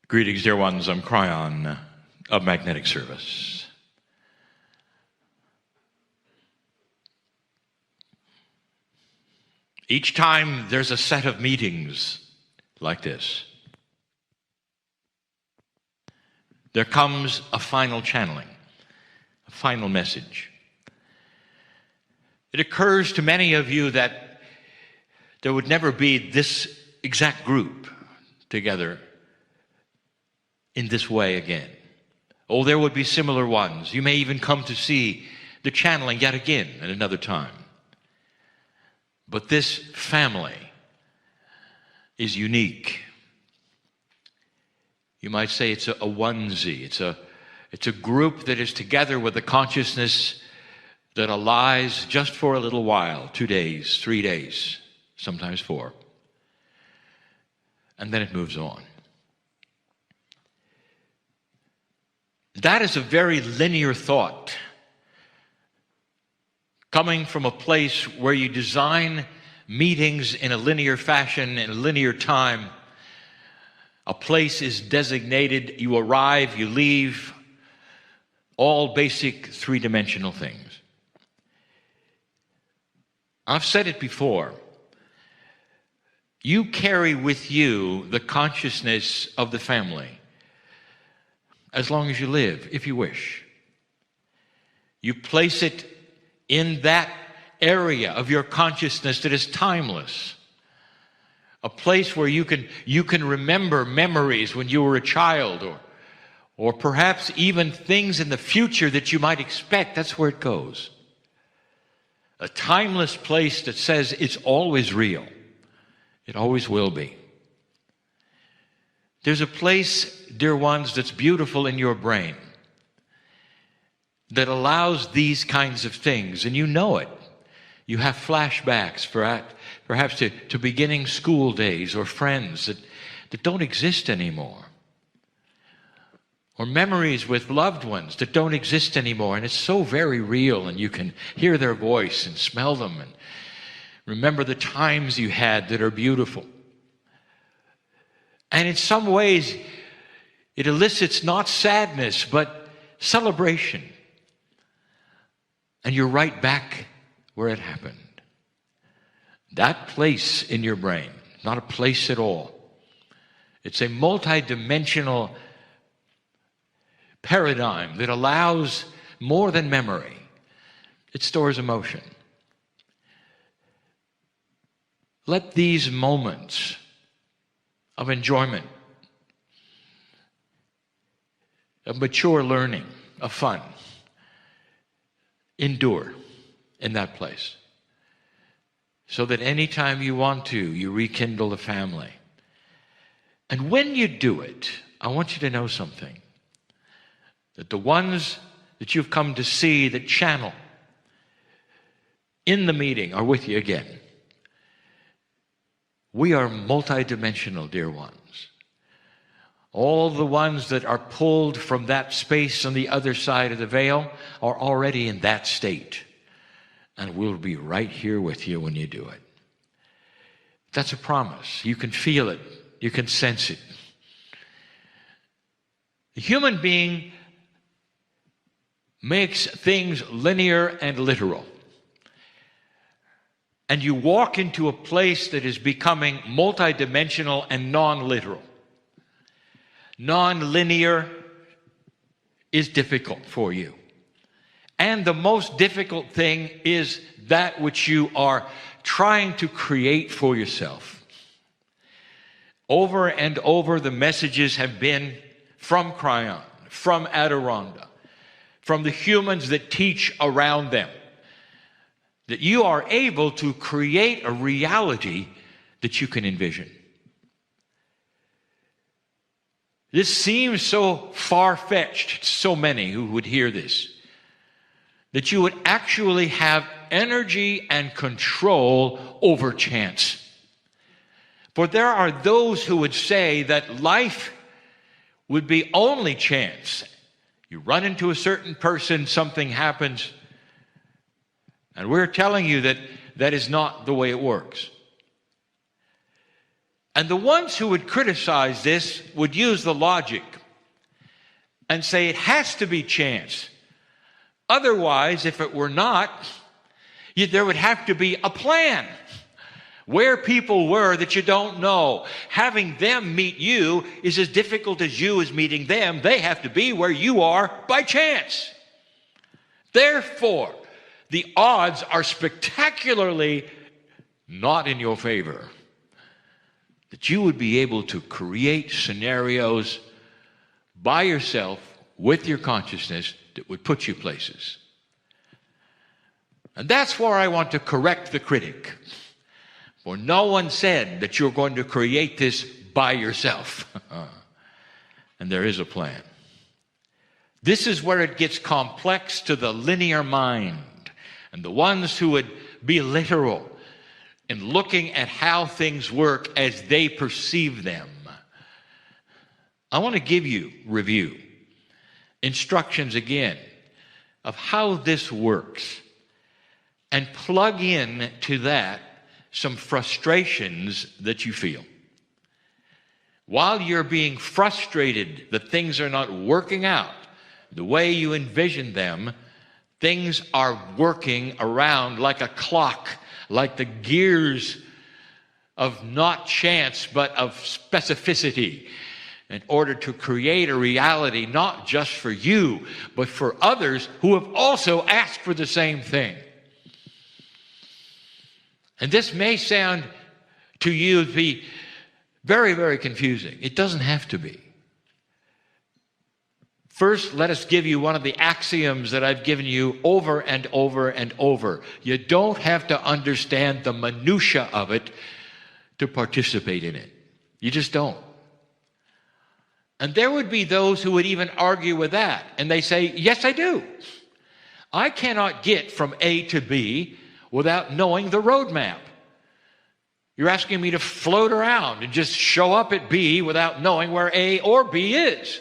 Greetings, dear ones. I'm Kryon of Magnetic Service. Each time there's a set of meetings like this, there comes a final channeling, a final message. It occurs to many of you that there would never be this exact group together in this way again. Oh, there would be similar ones. You may even come to see the channeling yet again at another time. But this family is unique. You might say it's a onesie. It's a group that is together with a consciousness that lies just for a little while, 2 days, 3 days, sometimes 4. And then it moves on. That is a very linear thought, coming from a place where you design meetings in a linear fashion, in a linear time. A place is designated, you arrive, you leave, all basic three-dimensional things. I've said it before. You carry with you the consciousness of the family as long as you live, if you wish. You place it in that area of your consciousness that is timeless. A place where you can remember memories when you were a child, or perhaps even things in the future that you might expect. That's where it goes. A timeless place that says it's always real. It always will be. There's a place, dear ones, that's beautiful in your brain that allows these kinds of things, and you know it. You have flashbacks, perhaps to beginning school days or friends that don't exist anymore, or memories with loved ones that don't exist anymore, and it's so very real, and you can hear their voice and smell them and remember the times you had that are beautiful. And in some ways, it elicits not sadness, but celebration. And you're right back where it happened. That place in your brain, not a place at all. It's a multidimensional paradigm that allows more than memory. It stores emotion. Let these moments of enjoyment, of mature learning, of fun, endure in that place. So that anytime you want to, you rekindle the family. And when you do it, I want you to know something. That the ones that you've come to see that channel in the meeting are with you again. We are multidimensional, dear ones. All the ones that are pulled from that space on the other side of the veil are already in that state. And we'll be right here with you when you do it. That's a promise. You can feel it. You can sense it. The human being makes things linear and literal. And you walk into a place that is becoming multidimensional and non-literal. Non-linear is difficult for you. And the most difficult thing is that which you are trying to create for yourself. Over and over, the messages have been from Kryon, from Adironda, from the humans that teach around them, that you are able to create a reality that you can envision. This seems so far-fetched to so many who would hear this, that you would actually have energy and control over chance. For there are those who would say that life would be only chance. You run into a certain person, something happens, and we're telling you that that is not the way it works. And the ones who would criticize this would use the logic and say it has to be chance. Otherwise, if it were not, there would have to be a plan. Where people were that you don't know. Having them meet you is as difficult as you is meeting them. They have to be where you are by chance. Therefore, the odds are spectacularly not in your favor. That you would be able to create scenarios by yourself with your consciousness that would put you places. And that's where I want to correct the critic. For no one said that you're going to create this by yourself. And there is a plan. This is where it gets complex to the linear mind. And the ones who would be literal in looking at how things work as they perceive them. I want to give you review, instructions again, of how this works. And plug in to that some frustrations that you feel. While you're being frustrated that things are not working out the way you envision them, things are working around like a clock, like the gears of not chance but of specificity, in order to create a reality not just for you, but for others who have also asked for the same thing. And this may sound to you to be very, very confusing. It doesn't have to be. First, let us give you one of the axioms that I've given you over and over and over. You don't have to understand the minutia of it to participate in it. You just don't. And there would be those who would even argue with that. And they say, yes, I do. I cannot get from A to B without knowing the roadmap. You're asking me to float around and just show up at B without knowing where A or B is.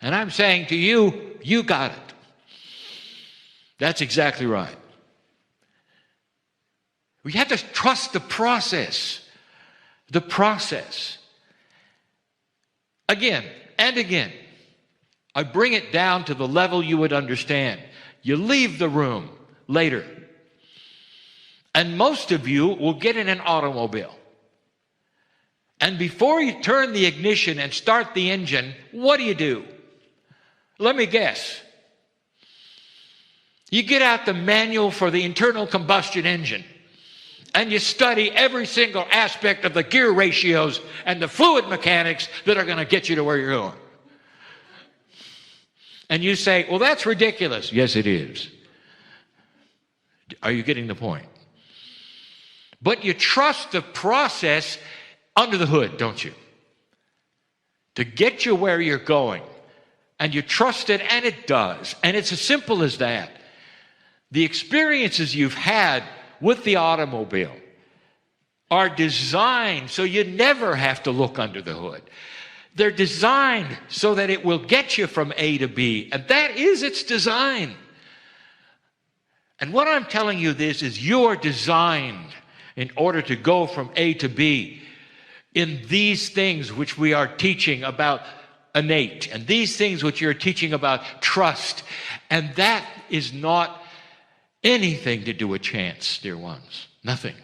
And I'm saying to you, you got it. That's exactly right. We have to trust the process. The process. Again and again, I bring it down to the level you would understand. You leave the room later. And most of you will get in an automobile. And before you turn the ignition and start the engine, what do? Let me guess. You get out the manual for the internal combustion engine, and you study every single aspect of the gear ratios and the fluid mechanics that are going to get you to where you're going. And you say, well, that's ridiculous. Yes, it is. Are you getting the point? But you trust the process under the hood, don't you? To get you where you're going. And you trust it, and it does. And it's as simple as that. The experiences you've had with the automobile are designed so you never have to look under the hood. They're designed so that it will get you from A to B. And that is its design. And what I'm telling you this is you're designed in order to go from A to B in these things which we are teaching about innate, and these things which you're teaching about trust. And that is not anything to do with chance, dear ones. Nothing.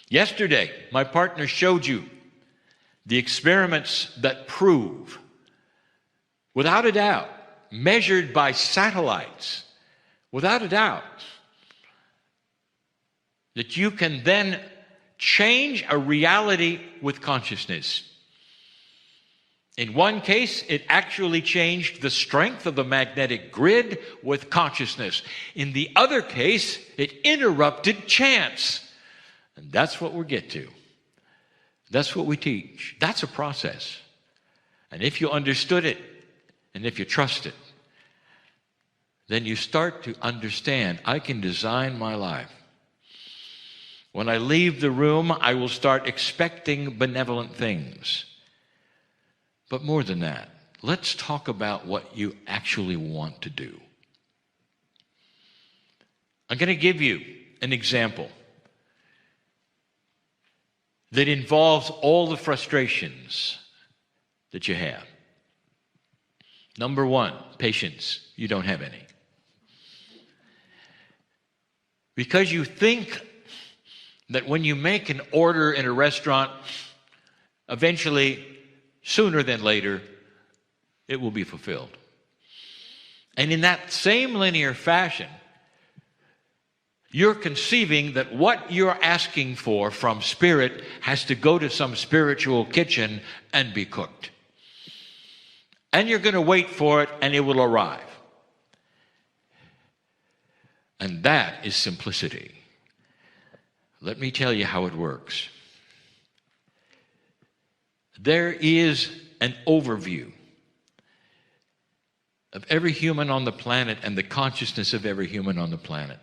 Yesterday, my partner showed you the experiments that prove, without a doubt, measured by satellites, without a doubt, that you can then change a reality with consciousness. In one case, it actually changed the strength of the magnetic grid with consciousness. In the other case, it interrupted chance. And that's what we'll get to. That's what we teach. That's a process. And if you understood it, and if you trust it, then you start to understand, I can design my life. When I leave the room, I will start expecting benevolent things. But more than that, let's talk about what you actually want to do. I'm going to give you an example. that involves all the frustrations that you have. Number one, patience. You don't have any. Because you think that when you make an order in a restaurant, eventually, sooner than later, it will be fulfilled. And in that same linear fashion, you're conceiving that what you're asking for from Spirit has to go to some spiritual kitchen and be cooked. And you're going to wait for it, and it will arrive. And that is simplicity. Let me tell you how it works. There is an overview of every human on the planet and the consciousness of every human on the planet.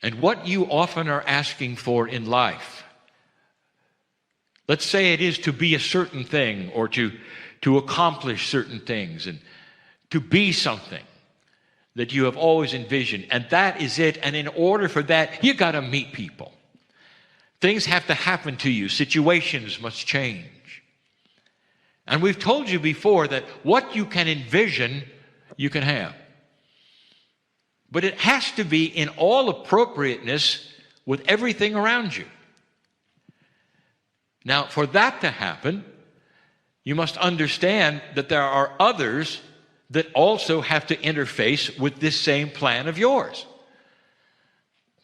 And what you often are asking for in life, let's say it is to be a certain thing or to accomplish certain things and to be something that you have always envisioned, and that is it. And in order for that, you got to meet people. Things have to happen to you. Situations must change. And we've told you before that what you can envision, you can have. But it has to be in all appropriateness with everything around you. Now, for that to happen, you must understand that there are others that also have to interface with this same plan of yours.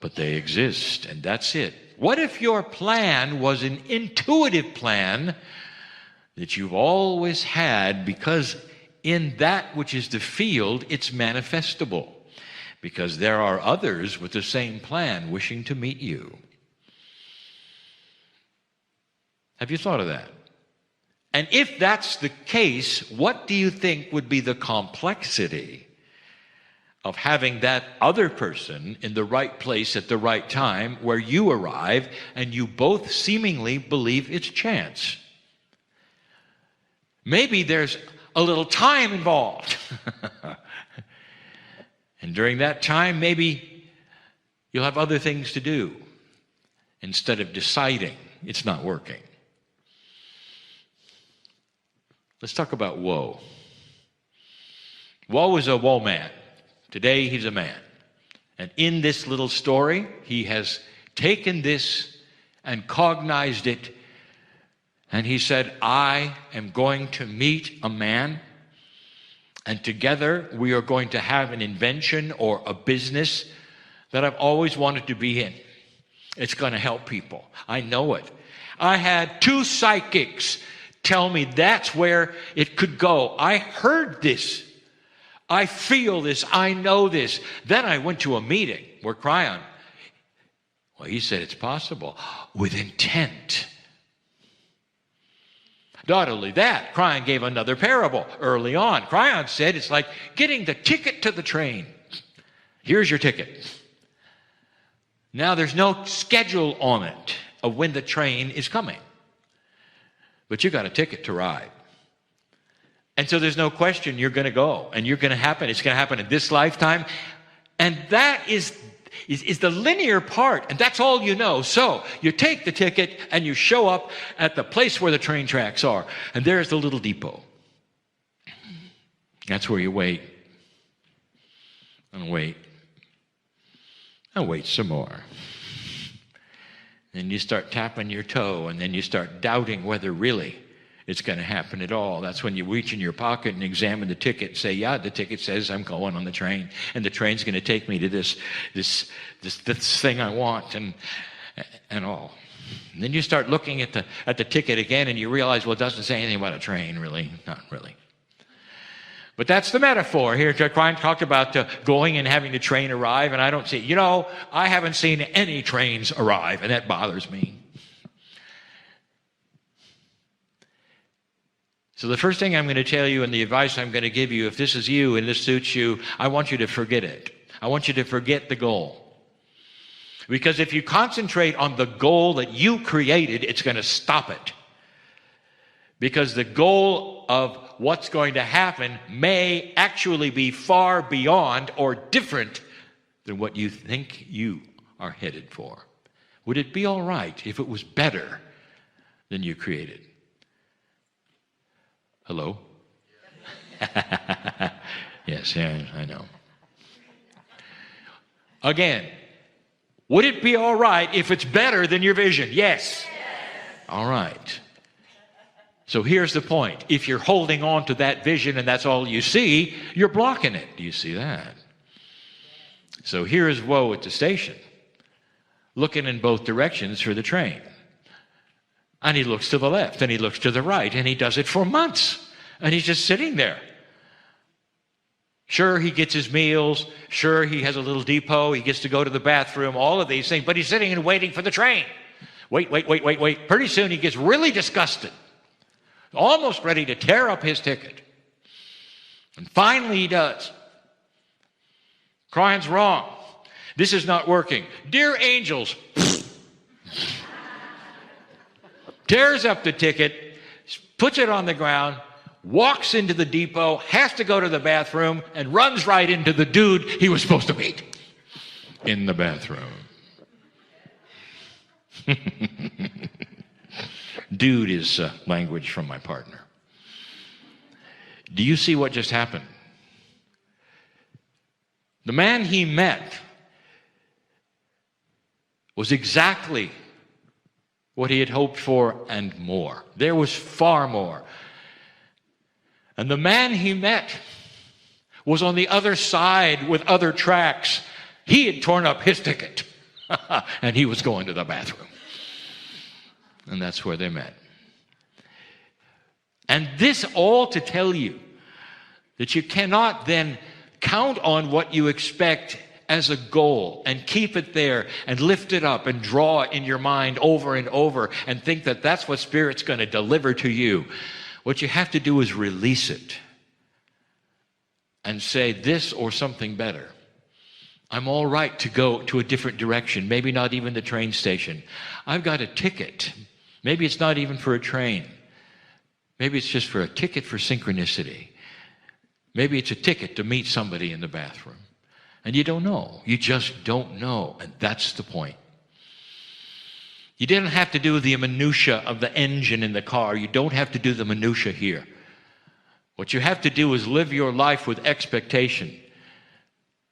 But they exist, and that's it. What if your plan was an intuitive plan that you've always had, because in that which is the field, it's manifestable? Because there are others with the same plan wishing to meet you. Have you thought of that? And if that's the case, what do you think would be the complexity of having that other person in the right place at the right time where you arrive and you both seemingly believe it's chance? Maybe there's a little time involved. And during that time, maybe you'll have other things to do instead of deciding it's not working. Let's talk about woe. Woe is a woe man. Today he's a man. And in this little story, he has taken this and cognized it. And he said, I am going to meet a man, and together we are going to have an invention or a business that I've always wanted to be in. It's going to help people. I know it. I had 2 psychics tell me that's where it could go. I heard this. I feel this. I know this. Then I went to a meeting where Kryon, well, he said it's possible with intent. Not only that, Kryon gave another parable early on. Kryon said it's like getting the ticket to the train. Here's your ticket. Now there's no schedule on it of when the train is coming. But you got a ticket to ride. And so there's no question you're going to go. And you're going to happen. It's going to happen in this lifetime. And that is the linear part. And that's all you know. So you take the ticket and you show up at the place where the train tracks are. And there's the little depot. That's where you wait. And wait. And wait some more. Then you start tapping your toe, and then you start doubting whether really it's going to happen at all. That's when you reach in your pocket and examine the ticket and say, yeah, the ticket says I'm going on the train, and the train's going to take me to this thing I want, and all. And then you start looking at the ticket again, and you realize, well, it doesn't say anything about a train, really. Not really. But that's the metaphor here. Kryon talked about going and having the train arrive, and I don't see, I haven't seen any trains arrive, and that bothers me. So the first thing I'm going to tell you, and the advice I'm going to give you, if this is you and this suits you, I want you to forget it. I want you to forget the goal. Because if you concentrate on the goal that you created, it's going to stop it. Because the goal of what's going to happen may actually be far beyond or different than what you think you are headed for. Would it be all right if it was better than you created? Hello? Yes, yeah, I know. Again, would it be all right if it's better than your vision? Yes. All right. So here's the point. If you're holding on to that vision and that's all you see, you're blocking it. Do you see that? So here is woe at the station, looking in both directions for the train. And he looks to the left and he looks to the right, and he does it for months. And he's just sitting there. Sure, he gets his meals. Sure, he has a little depot. He gets to go to the bathroom, all of these things. But he's sitting and waiting for the train. Wait. Pretty soon he gets really disgusted, almost ready to tear up his ticket. And finally he does. Kryon's wrong. This is not working. Dear angels, tears up the ticket, puts it on the ground, walks into the depot, has to go to the bathroom, and runs right into the dude he was supposed to meet in the bathroom. Dude is language from my partner. Do you see what just happened? The man he met was exactly what he had hoped for and more. There was far more. And the man he met was on the other side with other tracks. He had torn up his ticket and he was going to the bathroom. And that's where they met. And this all to tell you that you cannot then count on what you expect as a goal and keep it there and lift it up and draw it in your mind over and over and think that that's what Spirit's going to deliver to you. What you have to do is release it and say this or something better. I'm all right to go to a different direction, maybe not even the train station. I've got a ticket. Maybe it's not even for a train. Maybe it's just for a ticket for synchronicity. Maybe it's a ticket to meet somebody in the bathroom. And you don't know. You just don't know. And that's the point. You didn't have to do the minutia of the engine in the car. You don't have to do the minutia here. What you have to do is live your life with expectation,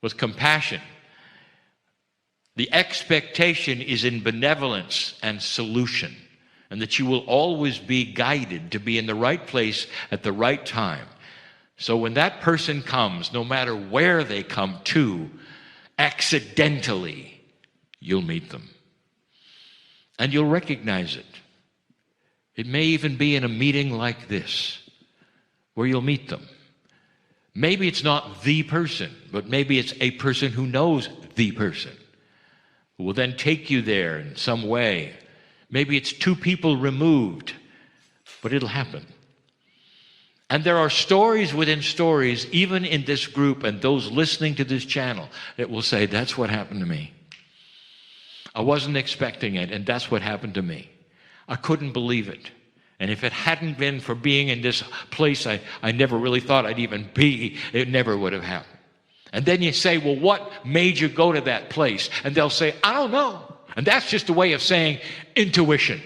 with compassion. The expectation is in benevolence and solution, and that you will always be guided to be in the right place at the right time. So when that person comes, no matter where they come to, accidentally, you'll meet them. And you'll recognize it. It may even be in a meeting like this, where you'll meet them. Maybe it's not the person, but maybe it's a person who knows the person, who will then take you there in some way. Maybe it's two people removed, but it'll happen. And there are stories within stories, even in this group and those listening to this channel, that will say, that's what happened to me. I wasn't expecting it, and that's what happened to me. I couldn't believe it. And if it hadn't been for being in this place I never really thought I'd even be, it never would have happened. And then you say, well, what made you go to that place? And they'll say, I don't know. And that's just a way of saying intuition,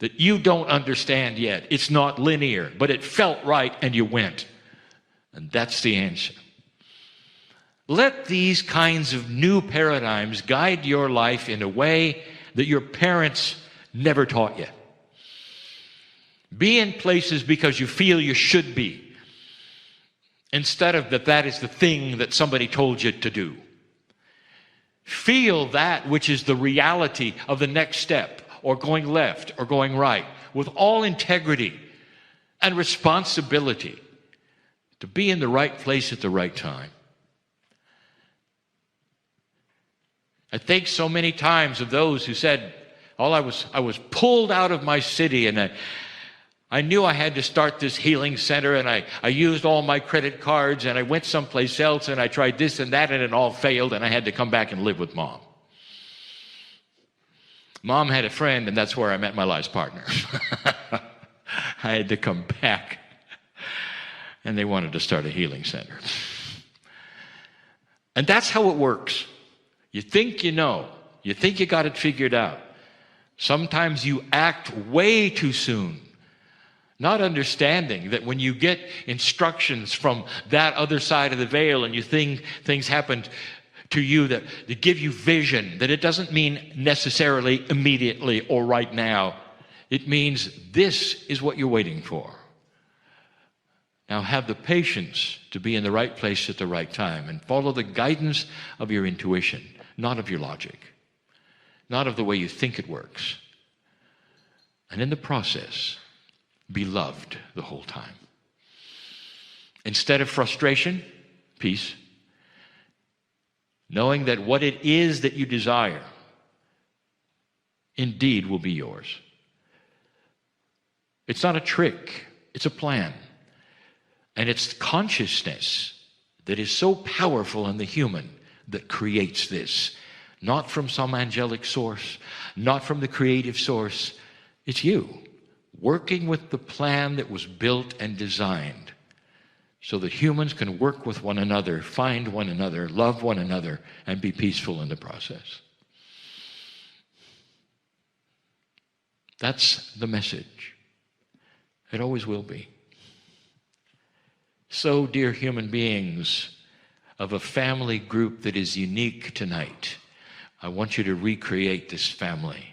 that you don't understand yet. It's not linear, but it felt right and you went. And that's the answer. Let these kinds of new paradigms guide your life in a way that your parents never taught you. Be in places because you feel you should be, instead of that is the thing that somebody told you to do. Feel that which is the reality of the next step, or going left or going right, with all integrity and responsibility to be in the right place at the right time. I think so many times of those who said, I was pulled out of my city, and I knew I had to start this healing center, and I used all my credit cards, and I went someplace else, and I tried this and that, and it all failed, and I had to come back and live with Mom. Mom had a friend, and that's where I met my life's partner. I had to come back, and they wanted to start a healing center. And that's how it works. You think you know, You think you got it figured out. Sometimes you act way too soon, not understanding that when you get instructions from that other side of the veil and you think things happen to you that give you vision, that it doesn't mean necessarily immediately or right now. It means this is what you're waiting for. Now have the patience to be in the right place at the right time and follow the guidance of your intuition, not of your logic, not of the way you think it works. And in the process, be loved the whole time. Instead of frustration, peace. Knowing that what it is that you desire indeed will be yours. It's not a trick, it's a plan. And it's consciousness that is so powerful in the human that creates this. Not from some angelic source, not from the creative source. It's you working with the plan that was built and designed so that humans can work with one another, find one another, love one another, and be peaceful in the process. That's the message. It always will be. So, dear human beings of a family group that is unique tonight, I want you to recreate this family.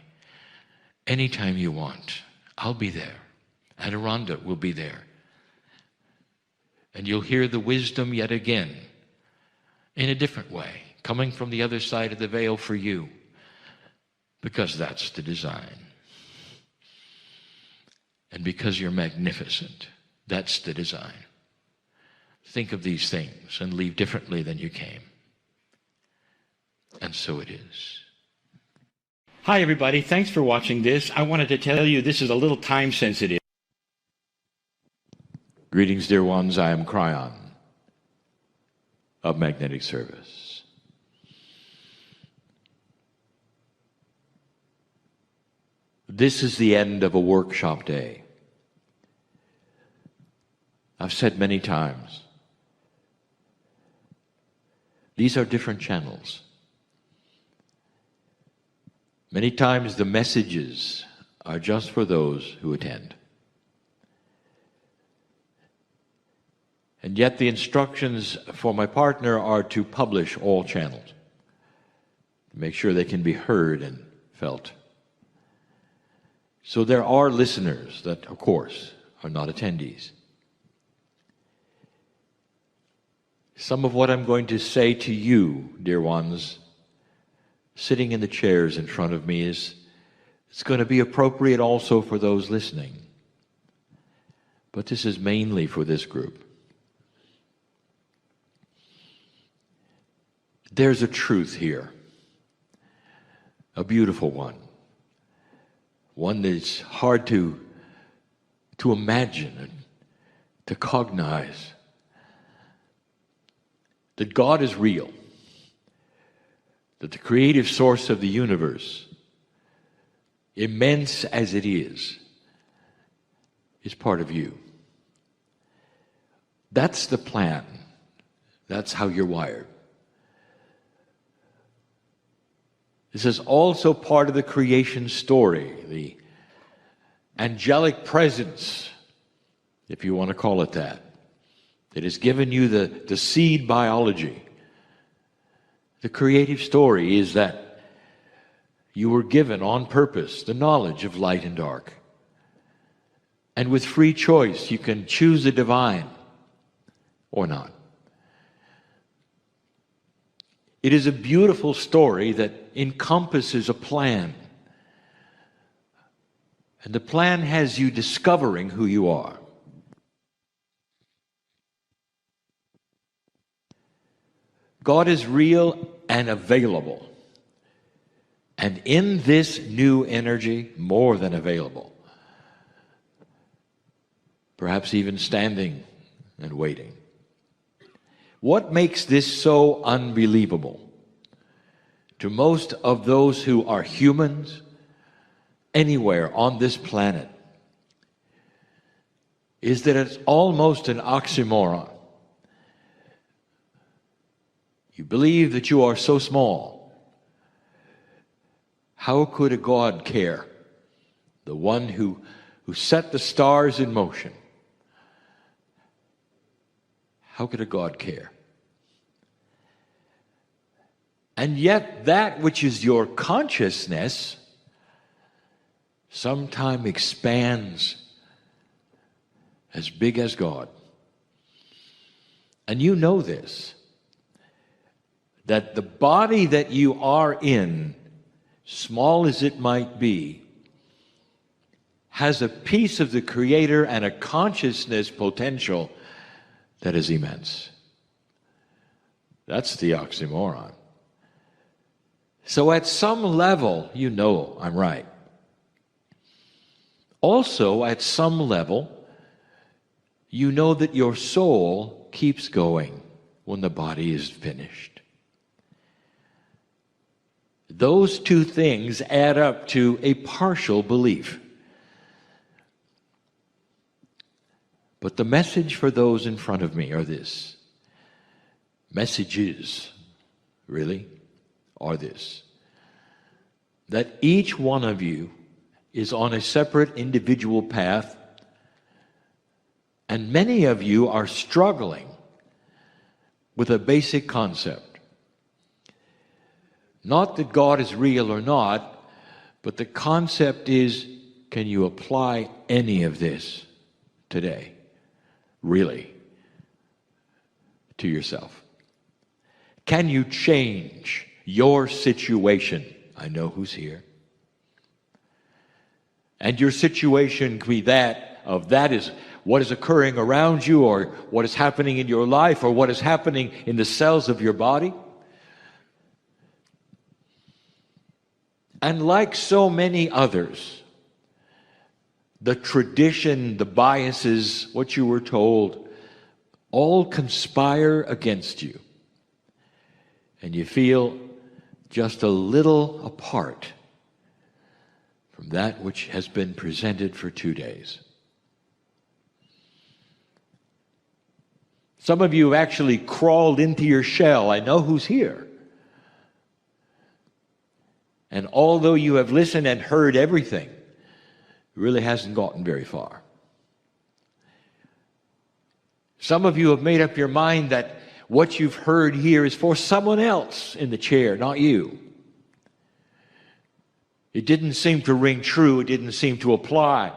Anytime you want, I'll be there. Adirondha will be there. And you'll hear the wisdom yet again in a different way, coming from the other side of the veil for you, because that's the design. And because you're magnificent, that's the design. Think of these things and leave differently than you came. And so it is. Hi, everybody. Thanks for watching this. I wanted to tell you this is a little time sensitive. Greetings, dear ones. I am Kryon of Magnetic Service. This is the end of a workshop day. I've said many times, these are different channels. Many times the messages are just for those who attend. And yet the instructions for my partner are to publish all channels, to make sure they can be heard and felt. So there are listeners that, of course, are not attendees. Some of what I'm going to say to you, dear ones, sitting in the chairs in front of me, it's going to be appropriate also for those listening. But this is mainly for this group. There's a truth here, a beautiful one that's hard to imagine and to cognize, that God is real, that the creative source of the universe, immense as it is part of you. That's the plan. That's how you're wired. This is also part of the creation story, the angelic presence, if you want to call it that has given you the seed biology. The creative story is that you were given on purpose the knowledge of light and dark. And with free choice, you can choose the divine or not. It is a beautiful story that encompasses a plan. And the plan has you discovering who you are. God is real and available. And in this new energy, more than available. Perhaps even standing and waiting. What makes this so unbelievable to most of those who are humans anywhere on this planet is that it's almost an oxymoron. You believe that you are so small, How could a God care? The one who set the stars in motion. How could a God care? And yet that which is your consciousness sometimes expands as big as God. And you know this, that the body that you are in, small as it might be, has a piece of the Creator and a consciousness potential that is immense. That's the oxymoron. So at some level, you know I'm right. Also, at some level, you know that your soul keeps going when the body is finished. Those two things add up to a partial belief. But the message for those in front of me are this. Messages, really, are this. That each one of you is on a separate individual path, and many of you are struggling with a basic concept. Not that God is real or not, but the concept is, can you apply any of this today, really, to yourself? Can you change your situation? I know who's here. And your situation can be that is what is occurring around you, or what is happening in your life, or what is happening in the cells of your body. And like so many others, the tradition, the biases, what you were told, all conspire against you. And you feel just a little apart from that which has been presented for 2 days. Some of you have actually crawled into your shell. I know who's here. And although you have listened and heard everything, it really hasn't gotten very far. Some of you have made up your mind that what you've heard here is for someone else in the chair, not you. It didn't seem to ring true. It didn't seem to apply.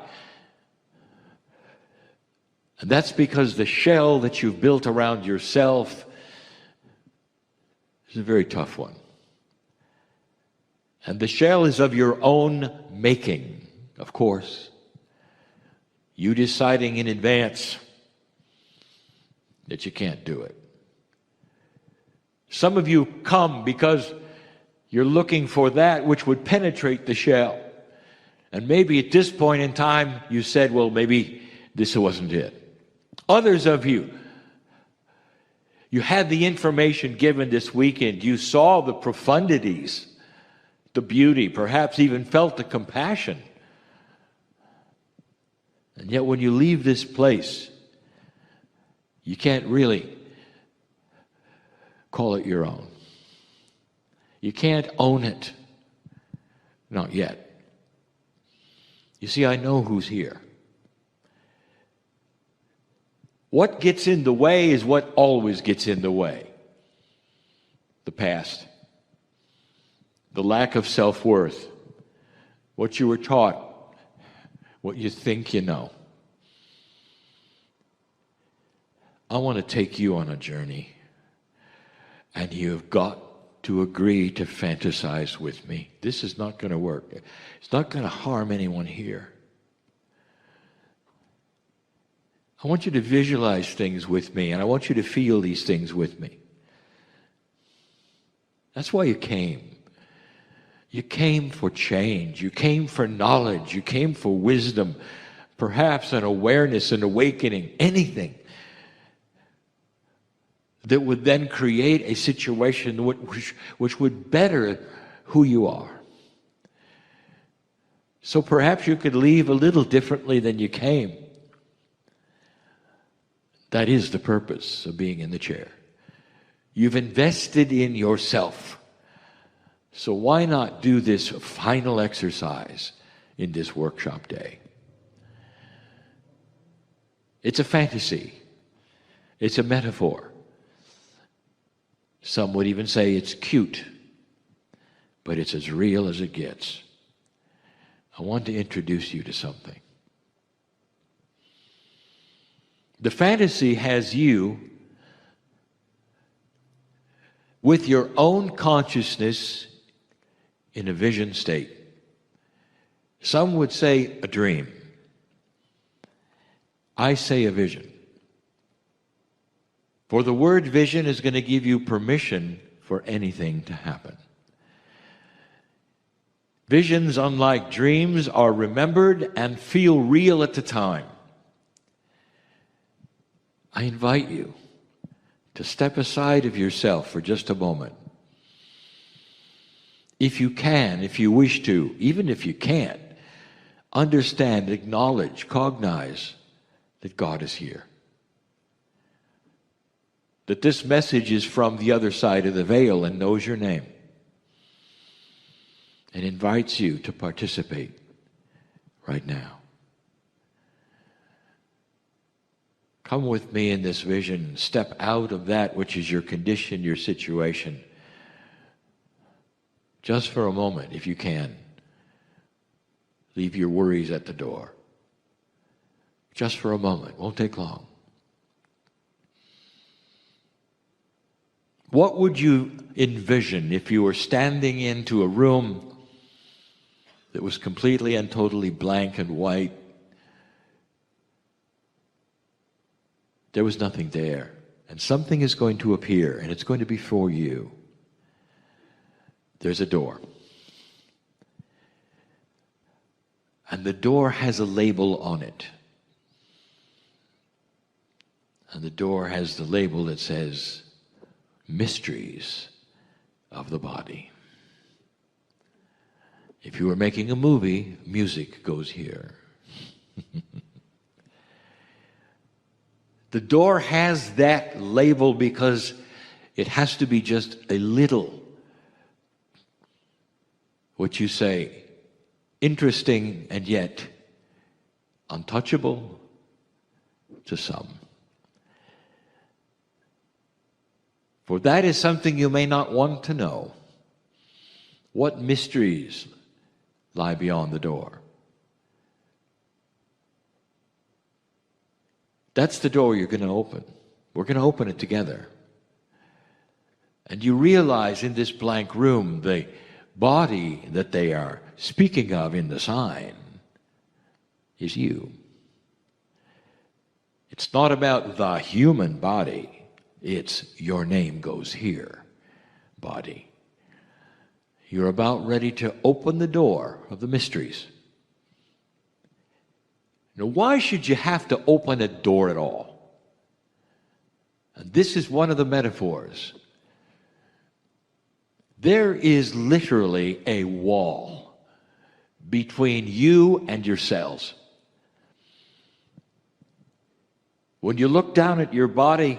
And that's because the shell that you've built around yourself is a very tough one. And the shell is of your own making, of course. You deciding in advance that you can't do it. Some of you come because you're looking for that which would penetrate the shell. And maybe at this point in time, you said, well, maybe this wasn't it. Others of you, you had the information given this weekend. You saw the profundities, the beauty, perhaps even felt the compassion. And yet when you leave this place, you can't really call it your own. You can't own it. Not yet. You see, I know who's here. What gets in the way is what always gets in the way. The past. The lack of self-worth. What you were taught. What you think you know. I want to take you on a journey. And you've got to agree to fantasize with me. This is not going to work. It's not going to harm anyone here. I want you to visualize things with me, and I want you to feel these things with me. That's why you came. You came for change. You came for knowledge. You came for wisdom, perhaps an awareness, an awakening, anything that would then create a situation which would better who you are. So perhaps you could leave a little differently than you came. That is the purpose of being in the chair. You've invested in yourself. So why not do this final exercise in this workshop day? It's a fantasy. It's a metaphor. Some would even say it's cute, but it's as real as it gets. I want to introduce you to something. The fantasy has you with your own consciousness in a vision state. Some would say a dream. I say a vision. For the word vision is going to give you permission for anything to happen. Visions, unlike dreams, are remembered and feel real at the time. I invite you to step aside of yourself for just a moment. If you can, if you wish to, even if you can't, understand, acknowledge, cognize that God is here. That this message is from the other side of the veil and knows your name. And invites you to participate right now. Come with me in this vision. Step out of that which is your condition, your situation. Just for a moment, if you can. Leave your worries at the door. Just for a moment. Won't take long. What would you envision if you were standing into a room that was completely and totally blank and white? There was nothing there. And something is going to appear, and it's going to be for you. There's a door. And the door has a label on it. And the door has the label that says, Mysteries of the Body. If you were making a movie, music goes here. The door has that label because it has to be just a little, what you say, interesting and yet untouchable to some. For that is something you may not want to know. What mysteries lie beyond the door? That's the door you're going to open. We're going to open it together. And you realize in this blank room, the body that they are speaking of in the sign is you. It's not about the human body. It's your name goes here, body. You're about ready to open the door of the mysteries. Now, why should you have to open a door at all? And this is one of the metaphors. There is literally a wall between you and your cells. When you look down at your body,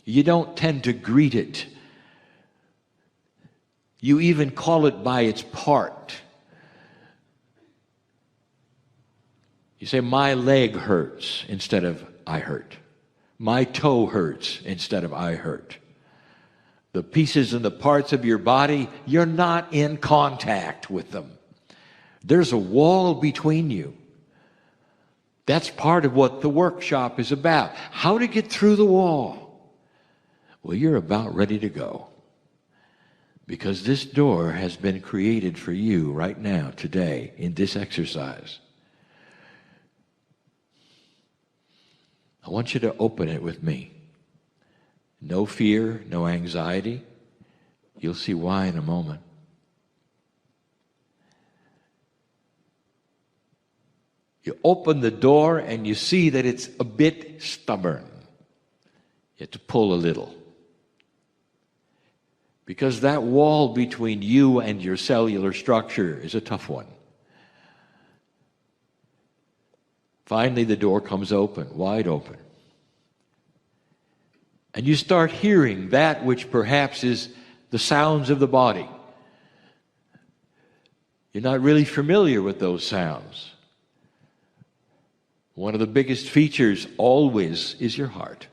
you don't tend to greet it. You even call it by its part. You say, my leg hurts instead of I hurt. My toe hurts instead of I hurt. The pieces and the parts of your body, you're not in contact with them. There's a wall between you. That's part of what the workshop is about. How to get through the wall. Well, you're about ready to go. Because this door has been created for you right now, today, in this exercise. I want you to open it with me. No fear, no anxiety. You'll see why in a moment. You open the door and you see that it's a bit stubborn. You have to pull a little. Because that wall between you and your cellular structure is a tough one. Finally, the door comes open, wide open. And you start hearing that which perhaps is the sounds of the body. You're not really familiar with those sounds. One of the biggest features always is your heart.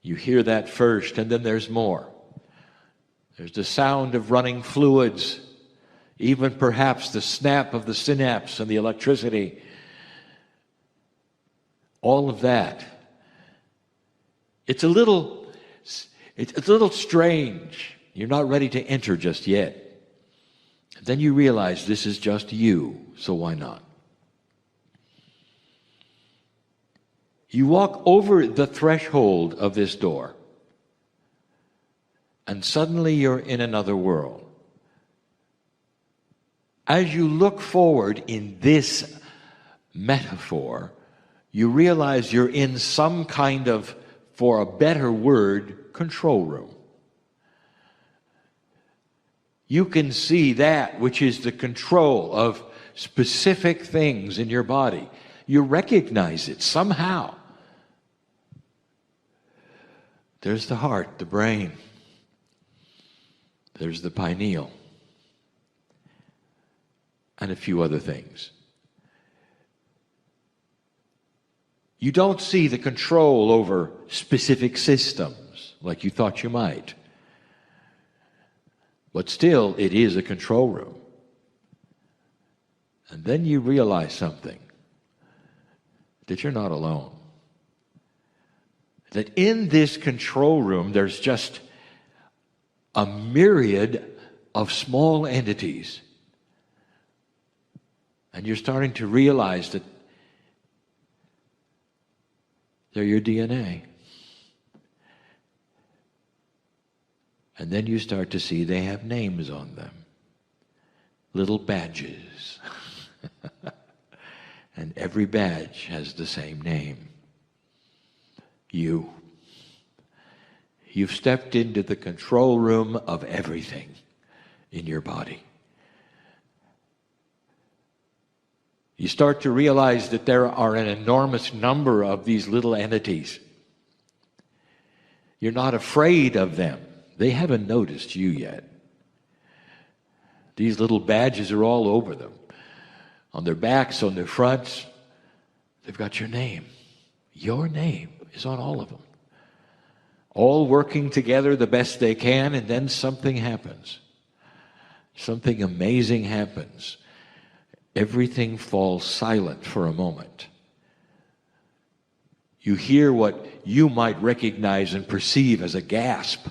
You hear that first, and then there's more. There's the sound of running fluids, even perhaps the snap of the synapse and the electricity. All of that. It's a little strange. You're not ready to enter just yet. Then you realize this is just you, so why not? You walk over the threshold of this door, and suddenly you're in another world. As you look forward in this metaphor, you realize you're in some kind of, for a better word, control room. You can see that which is the control of specific things in your body. You recognize it somehow. There's the heart, the brain. There's the pineal. And a few other things. You don't see the control over specific systems like you thought you might. But still, it is a control room. And then you realize something, that you're not alone. That in this control room, there's just a myriad of small entities. And you're starting to realize that they're your DNA. And then you start to see they have names on them. Little badges. And every badge has the same name. You. You've stepped into the control room of everything in your body. You start to realize that there are an enormous number of these little entities. You're not afraid of them. They haven't noticed you yet. These little badges are all over them. On their backs, on their fronts, they've got your name. Your name is on all of them. All working together the best they can, and then something happens. Something amazing happens. Everything falls silent for a moment. You hear what you might recognize and perceive as a gasp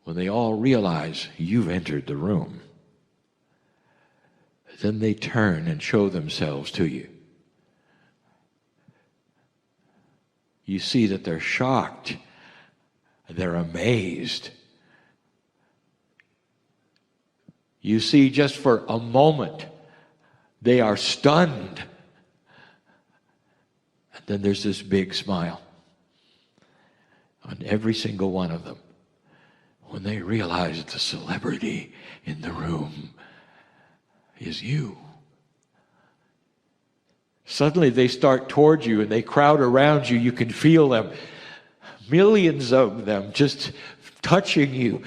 when they all realize you've entered the room. Then they turn and show themselves to you. You see that they're shocked. They're amazed. You see just for a moment, they are stunned. And then there's this big smile on every single one of them when they realize the celebrity in the room is you. Suddenly they start toward you and they crowd around you. You can feel them, millions of them just touching you.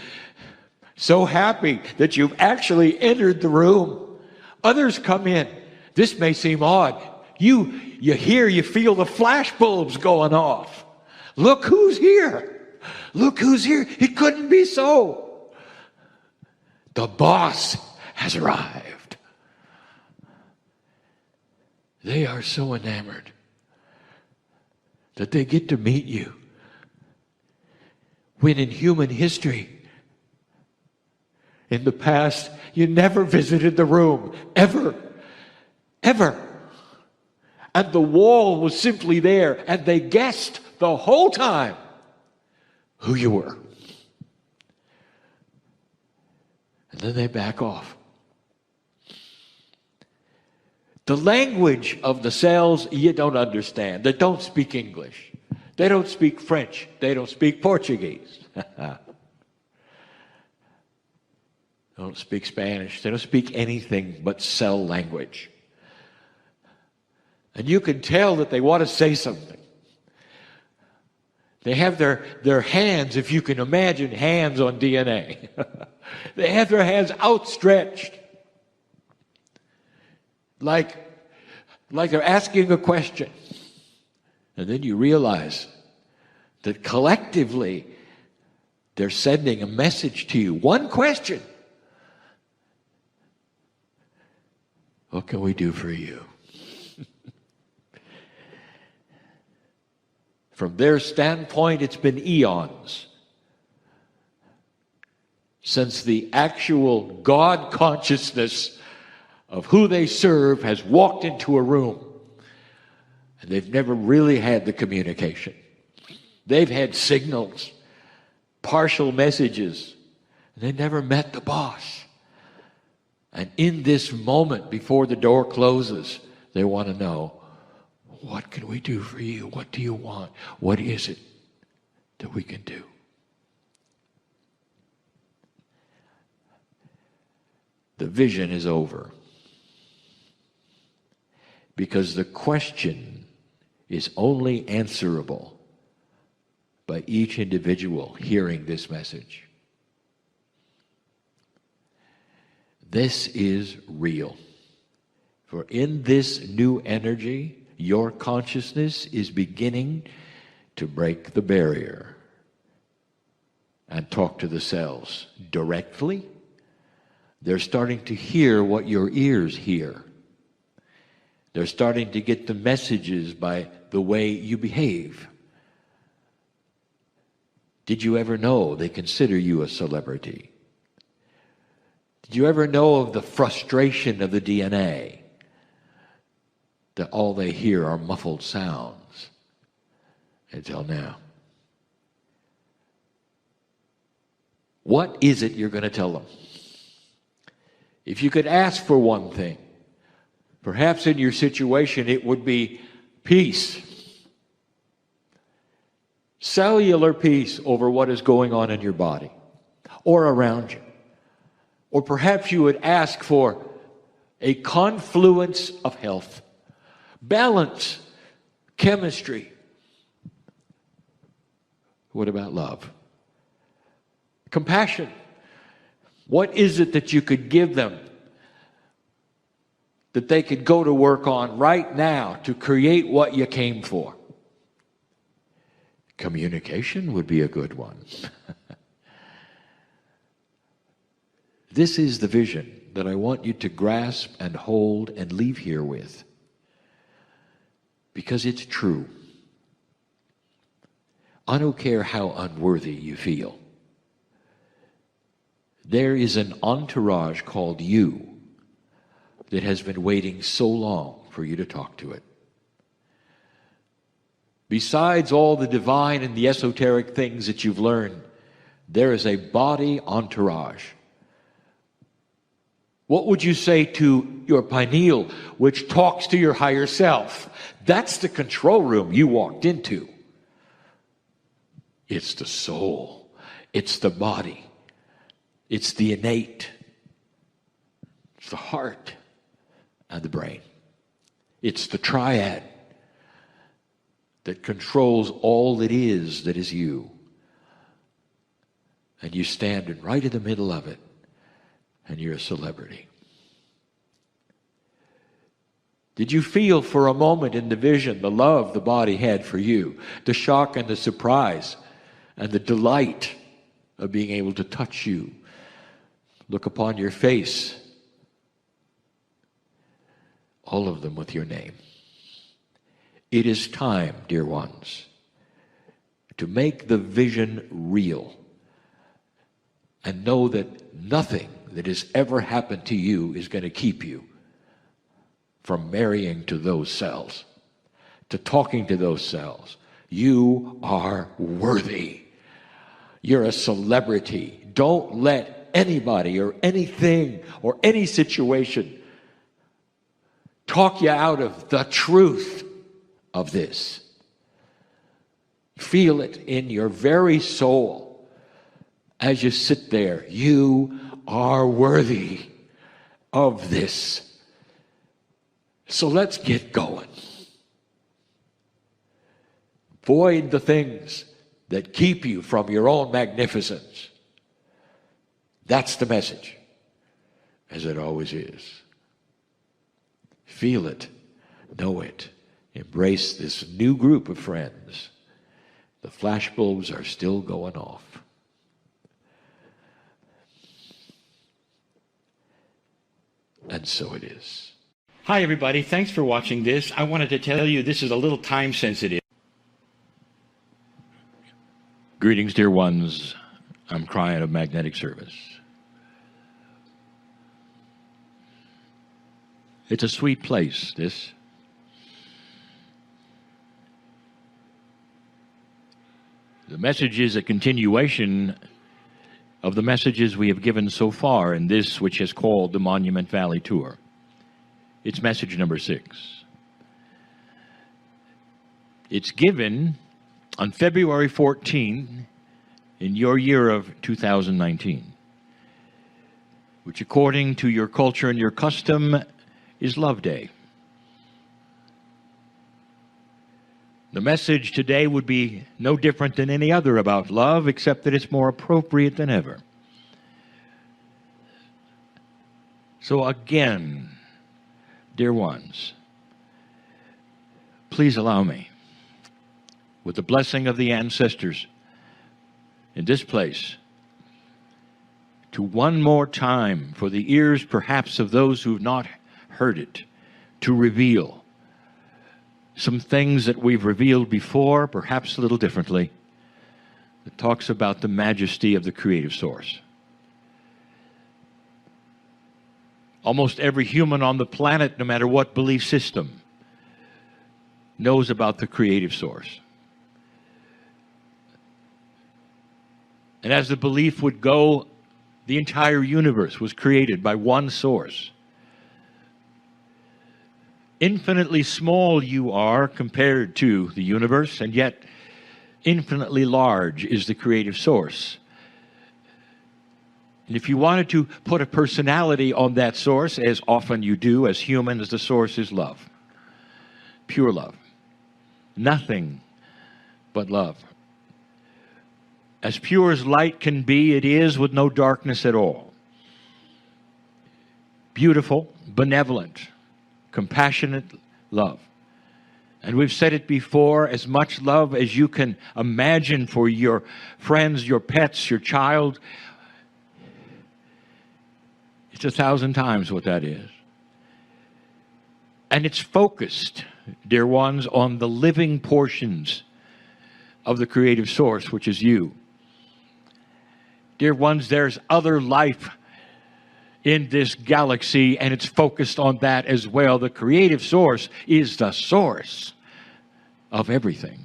So happy that you've actually entered the room. Others come in. This may seem odd. You hear, you feel the flash bulbs going off. Look who's here. Look who's here. It couldn't be so. The boss has arrived. They are so enamored that they get to meet you. When in human history, in the past, you never visited the room. Ever. Ever. And the wall was simply there, and they guessed the whole time who you were. And then they back off. The language of the cells you don't understand. They don't speak English. They don't speak French. They don't speak Portuguese. They don't speak Spanish. They don't speak anything but cell language. And you can tell that they want to say something. They have their hands, if you can imagine hands on DNA. They have their hands outstretched. Like they're asking a question. And then you realize that collectively they're sending a message to you. One question. What can we do for you? From their standpoint, it's been eons since the actual God consciousness of who they serve has walked into a room. And they've never really had the communication. They've had signals, partial messages. They never met the boss. And in this moment before the door closes, they want to know, what can we do for you? What do you want? What is it that we can do? The vision is over. Because the question is only answerable by each individual hearing this message. This is real. For in this new energy, your consciousness is beginning to break the barrier and talk to the cells directly. They're starting to hear what your ears hear. They're starting to get the messages by the way you behave. Did you ever know they consider you a celebrity? Did you ever know of the frustration of the DNA? That all they hear are muffled sounds until now. What is it you're going to tell them? If you could ask for one thing, perhaps in your situation it would be peace. Cellular peace over what is going on in your body or around you. Or perhaps you would ask for a confluence of health, balance, chemistry. What about love? Compassion. What is it that you could give them that they could go to work on right now to create what you came for? Communication would be a good one. This is the vision that I want you to grasp and hold and leave here with. Because it's true. I don't care how unworthy you feel. There is an entourage called you that has been waiting so long for you to talk to it. Besides all the divine and the esoteric things that you've learned, there is a body entourage. What would you say to your pineal, which talks to your higher self? That's the control room you walked into. It's the soul. It's the body. It's the innate. It's the heart and the brain. It's the triad that controls all that is you. And you stand right in the middle of it, and you're a celebrity. Did you feel for a moment in the vision the love the body had for you, the shock and the surprise and the delight of being able to touch you, look upon your face, all of them with your name? It is time, dear ones, to make the vision real and know that nothing that has ever happened to you is going to keep you from marrying to those cells, to talking to those cells. You are worthy. You're a celebrity. Don't let anybody or anything or any situation talk you out of the truth of this. Feel it in your very soul as you sit there. You are worthy of this. So let's get going. Void the things that keep you from your own magnificence. That's the message, as it always is. Feel it, know it, embrace this new group of friends. The flashbulbs are still going off. And so it is. Hi, everybody. Thanks for watching this. I wanted to tell you this is a little time sensitive. Greetings, dear ones. I'm Kryon of Magnetic Service. It's a sweet place, this. The message is a continuation of the messages we have given so far in this which is called the Monument Valley Tour. It's message number 6. It's given on February 14 in your year of 2019, which according to your culture and your custom is Love Day. The message today would be no different than any other about love, except that it's more appropriate than ever. So again, dear ones, please allow me, with the blessing of the ancestors in this place, to one more time, for the ears perhaps of those who've not heard it, to reveal some things that we've revealed before, perhaps a little differently, that talks about the majesty of the creative source. Almost every human on the planet, no matter what belief system, knows about the creative source. And as the belief would go, the entire universe was created by one source. Infinitely small you are compared to the universe, and yet infinitely large is the creative source. And if you wanted to put a personality on that source, as often you do as humans, the source is love. Pure love. Nothing but love. As pure as light can be, it is with no darkness at all. Beautiful, benevolent, compassionate love. And we've said it before, as much love as you can imagine for your friends, your pets, your child. It's 1,000 times what that is. And it's focused, dear ones, on the living portions of the creative source, which is you. Dear ones, there's other life in this galaxy, and it's focused on that as well. The creative source is the source of everything.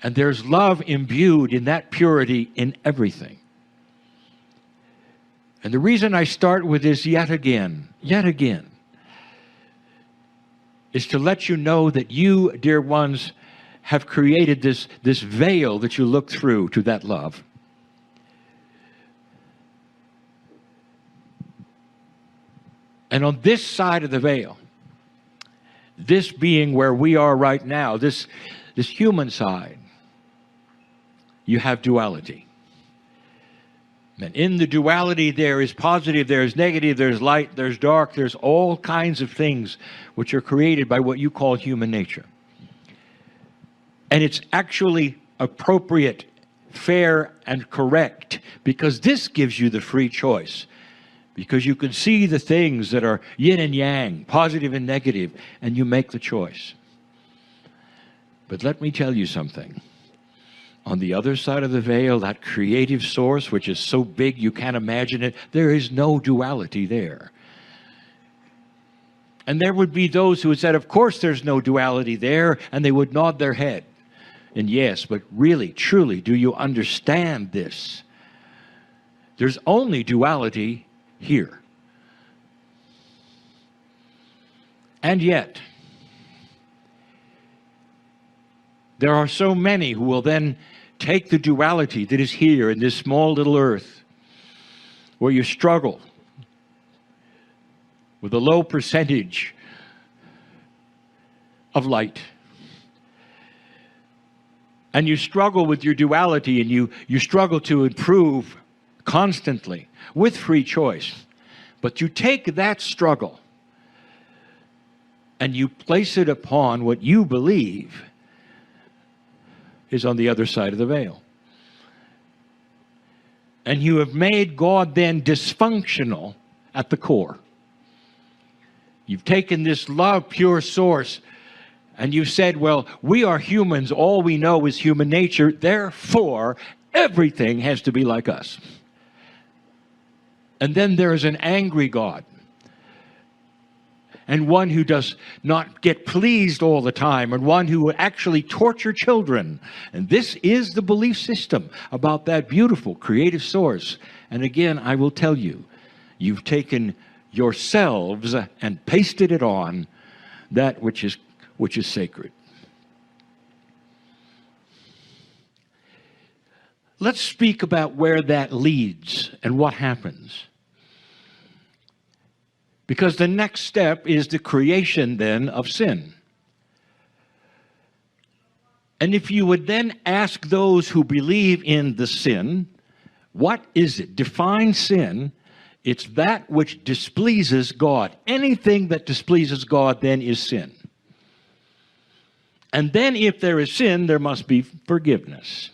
And there's love imbued in that purity in everything. And the reason I start with this yet again, is to let you know that you, dear ones, have created this veil that you look through to that love. And on this side of the veil, this being where we are right now, this human side, you have duality. And in the duality, there is positive, there is negative, there's light, there's dark, there's all kinds of things which are created by what you call human nature. And it's actually appropriate, fair, and correct, because this gives you the free choice. Because you can see the things that are yin and yang, positive and negative, and you make the choice. But let me tell you something. On the other side of the veil, that creative source, which is so big you can't imagine it, there is no duality there. And there would be those who would say, of course there's no duality there, and they would nod their head. And yes, but really, truly, do you understand this? There's only duality here. And yet, there are so many who will then take the duality that is here in this small little earth, where you struggle with a low percentage of light. and you struggle with your duality, and you struggle to improve constantly with free choice. But you take that struggle and you place it upon what you believe is on the other side of the veil. And you have made God then dysfunctional at the core. You've taken this love, pure source, and you've said, well, we are humans. All we know is human nature. Therefore, everything has to be like us. And then there is an angry God, and one who does not get pleased all the time, and one who will actually torture children. And this is the belief system about that beautiful creative source. And again, I will tell you, you've taken yourselves and pasted it on that which is sacred. Let's speak about where that leads and what happens. Because the next step is the creation then of sin. And if you would then ask those who believe in the sin, what is it? Define sin. It's that which displeases God. Anything that displeases God then is sin. And then if there is sin, there must be forgiveness.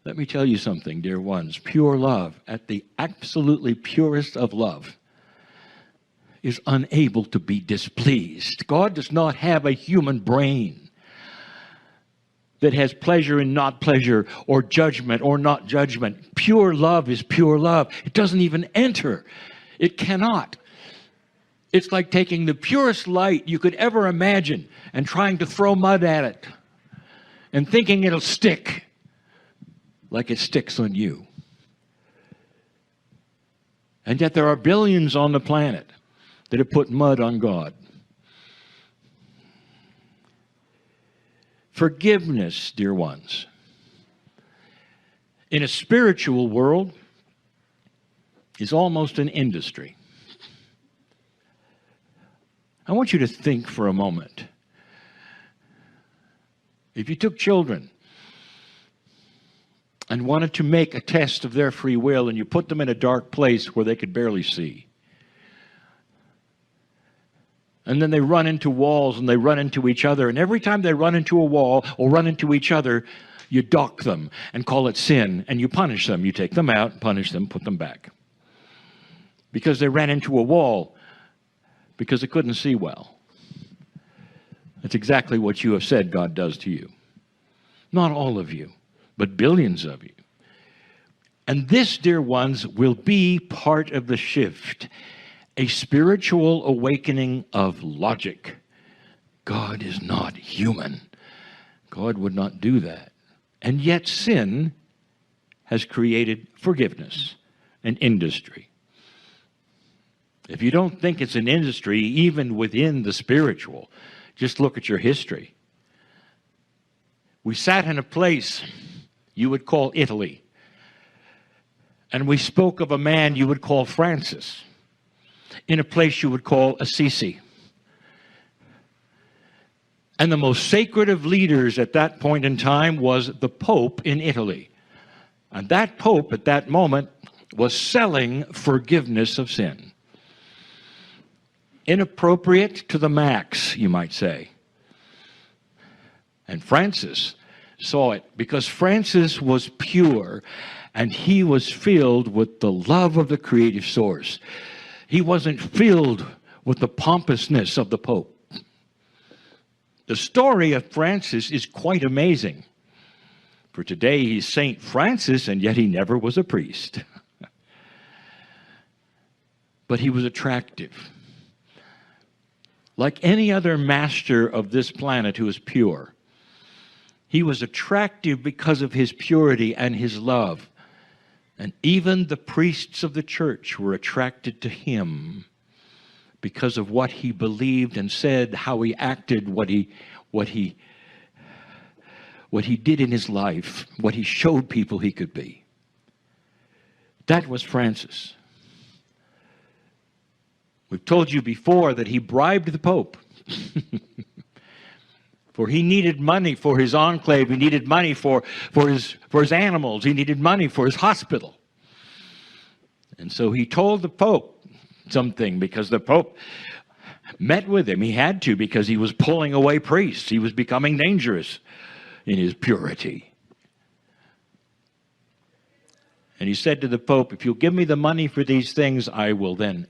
Let me tell you something, dear ones. Pure love, at the absolutely purest of love, is unable to be displeased. God does not have a human brain that has pleasure and not pleasure, or judgment or not judgment. Pure love is pure love. It doesn't even enter. It cannot. It's like taking the purest light you could ever imagine and trying to throw mud at it and thinking it'll stick like it sticks on you. And yet there are billions on the planet that have put mud on God. Forgiveness, dear ones, in a spiritual world is almost an industry. I want you to think for a moment. If you took children and wanted to make a test of their free will, and you put them in a dark place where they could barely see, and then they run into walls and they run into each other, and every time they run into a wall or run into each other, you dock them and call it sin, and you punish them. You take them out, punish them, put them back. Because they ran into a wall because they couldn't see well. That's exactly what you have said God does to you. Not all of you, but billions of you. And this, dear ones, will be part of the shift, a spiritual awakening of logic. God is not human. God would not do that. And yet sin has created forgiveness, an industry. If you don't think it's an industry, even within the spiritual, just look at your history. We sat in a place you would call Italy, and we spoke of a man you would call Francis, in a place you would call Assisi. And the most sacred of leaders at that point in time was the Pope in Italy. And that Pope at that moment was selling forgiveness of sin. Inappropriate to the max, you might say. And Francis saw it because Francis was pure and he was filled with the love of the creative source. He wasn't filled with the pompousness of the Pope. The story of Francis is quite amazing. For today he's Saint Francis, and yet he never was a priest. But he was attractive. Like any other master of this planet who is pure, he was attractive because of his purity and his love. And even the priests of the church were attracted to him because of what he believed and said, how he acted, what he did in his life, what he showed people he could be. That was Francis. We've told you before that he bribed the Pope For he needed money for his enclave. He needed money for his animals. He needed money for his hospital. And so he told the Pope something, because the Pope met with him. He had to, because he was pulling away priests. He was becoming dangerous in his purity. And he said to the Pope, if you'll give me the money for these things, I will then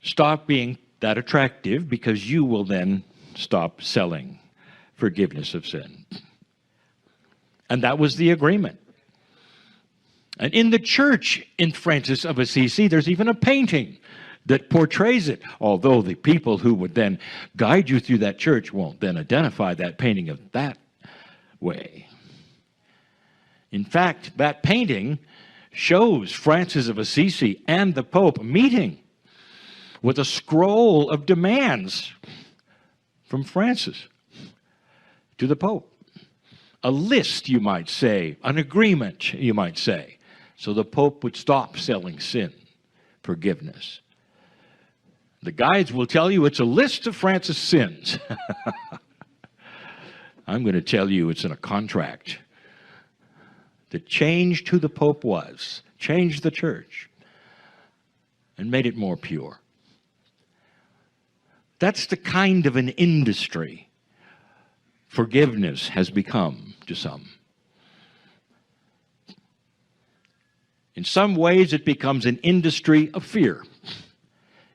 stop being that attractive, because you will then stop selling forgiveness of sin. And that was the agreement. And in the church in Francis of Assisi, there's even a painting that portrays it, although the people who would then guide you through that church won't then identify that painting of that way. In fact, that painting shows Francis of Assisi and the Pope meeting with a scroll of demands from Francis to the Pope. A list, you might say, an agreement, you might say. So the Pope would stop selling sin forgiveness. The guides will tell you it's a list of Francis' sins. I'm going to tell you it's in a contract that changed who the Pope was, changed the church, and made it more pure. That's the kind of an industry forgiveness has become to some. In some ways, it becomes an industry of fear.